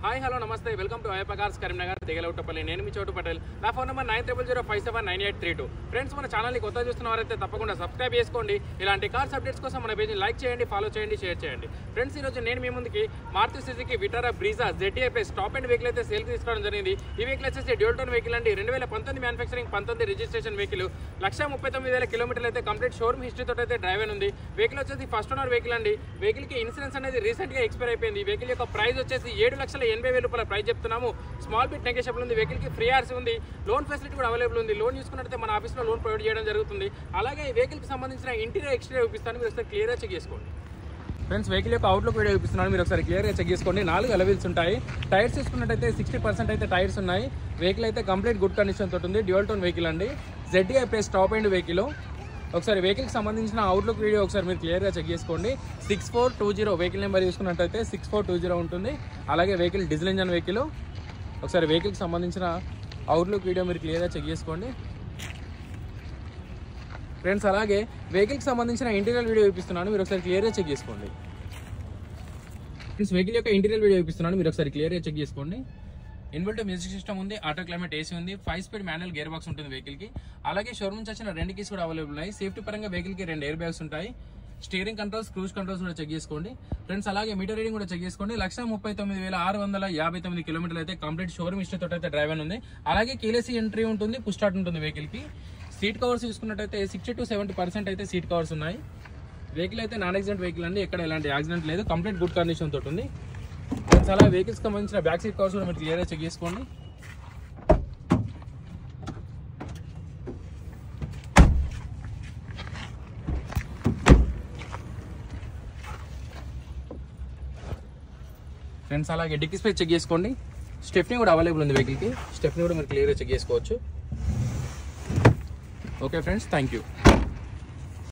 Hi hello నమస్తే welcome to Ayyappa cars Karimnagar Digalautapalli. నేను మీ చోటు పటేల్. నా ఫోన్ నెంబర్ 9005757832. ఫ్రెండ్స్, మన ఛానల్ని కొత్తగా చూస్తున్న వారైతే తప్పకుండా సబ్స్క్రైబ్ చేసుకోండి. ఇలాంటి కార్స్ అప్డేట్స్ కోసం మన పేజ్ని లైక్ చేయండి, ఫాలో చేయండి, షేర్ చేయండి. ఫ్రెండ్స్, ఈరోజు నేను మీ ముందుకి Maruti Suzuki Vitara Brezza ZTI plus top end vehicle అయితే సేల్కి తీసుకోవడం జరిగింది. ఈ వెహికల్ వచ్చేసి డ్యూల్ టోన్ వెహికల్ అండి. 2019 మ్యానుఫ్యాక్చరింగ్, 19 రిజిస్ట్రేషన్ వెహికల్, 1,39,000 కిలోమీటర్లు అయితే కంప్లీట్ షోరూమ్ హిస్టరీతో అయితే డ్రైవ్ అని ఉంది. వెహికల్ వచ్చేసి ఫస్ట్ ఓనర్ వెహికల్ అండి. వెహికల్కి ఇన్సూరెన్స్ అనేది రీసెంట్గా ఎక్స్పైర్ అయిపోయింది. వెహికల్ యొక్క ప్రైస్ వచ్చేసి 7,80,000 రూపాయల ప్రైస్ చెప్తున్నాము. స్మాల్ బిట్ నెగోషియబుల్ ఉంది. వెహికల్కి ఫ్రీ ఆర్సీ ఉంది. లోన్ ఫెసిలిటీ కూడా అవైలబుల్ ఉంది. లోన్ చూసుకున్నట్లయితే మన ఆఫీస్లో లోన్ ప్రొవైడ్ చేయడం జరుగుతుంది. అలాగే ఈ వెహికల్కి సంబంధించిన ఇంటీరియర్ ఎక్స్టీరియర్ చూపిస్తాను, మీరు ఒకసారి క్లియర్గా చెక్ చేసుకోండి. ఫ్రెండ్స్, వెహికల్ యొక్క అవుట్లుక్ వీడియో చూపిస్తున్నాను, మీరు ఒకసారి క్లియర్గా చెక్ చేసుకోండి. 4 అలవీల్స్ ఉంటాయి. టైర్స్ చూసుకున్నట్టయితే 60% అయితే టైర్స్ ఉన్నాయి. వెహికల్ అయితే కంప్లీట్ గుడ్ కండిషన్ తోటి ఉంది. డ్యూయల్ టోన్ వెహికల్ అండి. ZTI plus top end vehicle. ఒకసారి వెహికల్కి సంబంధించిన అవుట్లుక్ వీడియో ఒకసారి మీరు క్లియర్గా చెక్ చేసుకోండి. 6420 వెహికల్ నెంబర్ చూసుకున్నట్టయితే 6420 ఉంటుంది. అలాగే వెహికల్ డీజిల్ ఇంజన్ వెహికల్. ఒకసారి వెహికల్కి సంబంధించిన అవుట్లుక్ వీడియో మీరు క్లియర్గా చెక్ చేసుకోండి. ఫ్రెండ్స్, అలాగే వెహికల్కి సంబంధించిన ఇంటీరియర్ వీడియో చూపిస్తున్నాను, మీరు ఒకసారి క్లియర్గా చెక్ చేసుకోండి. ఫ్రెండ్స్, వెహికల్ యొక్క ఇంటీరియర్ వీడియో చూపిస్తున్నాను, మీరు ఒకసారి క్లియర్గా చెక్ చేసుకోండి. ఇన్వర్టర్ మ్యూజిక్ సిస్టమ్ ఉంది. ఆటో క్లైమేట్ AC ఉంది. 5 స్పీడ్ మాన్యువల్ గేర్ బాక్స్ ఉంటుంది వెహికల్కి. అలాగే షోరూమ్ నుంచి వచ్చిన 2 కీస్ కూడా అవైలబుల్ ఉన్నాయి. సేఫ్టీ పరంగా వెహికల్కి 2 ఎయిర్ బ్యాగ్స్ ఉంటాయి. స్టీరింగ్ కంట్రోల్స్, క్రూజ్ కంట్రోల్స్ కూడా చెక్ చేసుకోండి. ఫ్రెండ్స్, అలాగే మీటర్ రీడింగ్ కూడా చెక్ చేసుకోండి. 1,39,659 కిలోమీటర్లు అయితే కంప్లీట్ షోరూమ్ హిస్టరీ తోటి అయితే డ్రైవ్ అని ఉంది. అలాగే కీలెస్ ఎంట్రీ ఉంటుంది, పుష్ స్టార్ట్ ఉంటుంది వెహికల్కి. సీట్ కవర్స్ చూసుకున్నట్టయితే 60 to 70% అయితే సీట్ కవర్స్ ఉన్నాయి. వెహికల్ అయితే నాన్ యాక్సిడెంట్ వెహికల్ అండి. ఎక్కడ ఎలాంటి యాక్సిడెంట్ లేదు. కంప్లీట్ గుడ్ కండిషన్ తోటి ఉంది. ఫ్రెండ్స్, అలాగే వెహికల్స్ సంబంధించిన బ్యాక్ సీట్ కవర్స్ కూడా మీరు క్లియర్గా చెక్ చేసుకోండి. ఫ్రెండ్స్, అలాగే డిక్కీ స్పేస్ చెక్ చేసుకోండి. స్టెప్నీ కూడా అవైలబుల్ ఉంది వెహికల్కి. స్టెప్నీ కూడా మీరు క్లియర్గా చెక్ చేసుకోవచ్చు. Okay friends, thank you.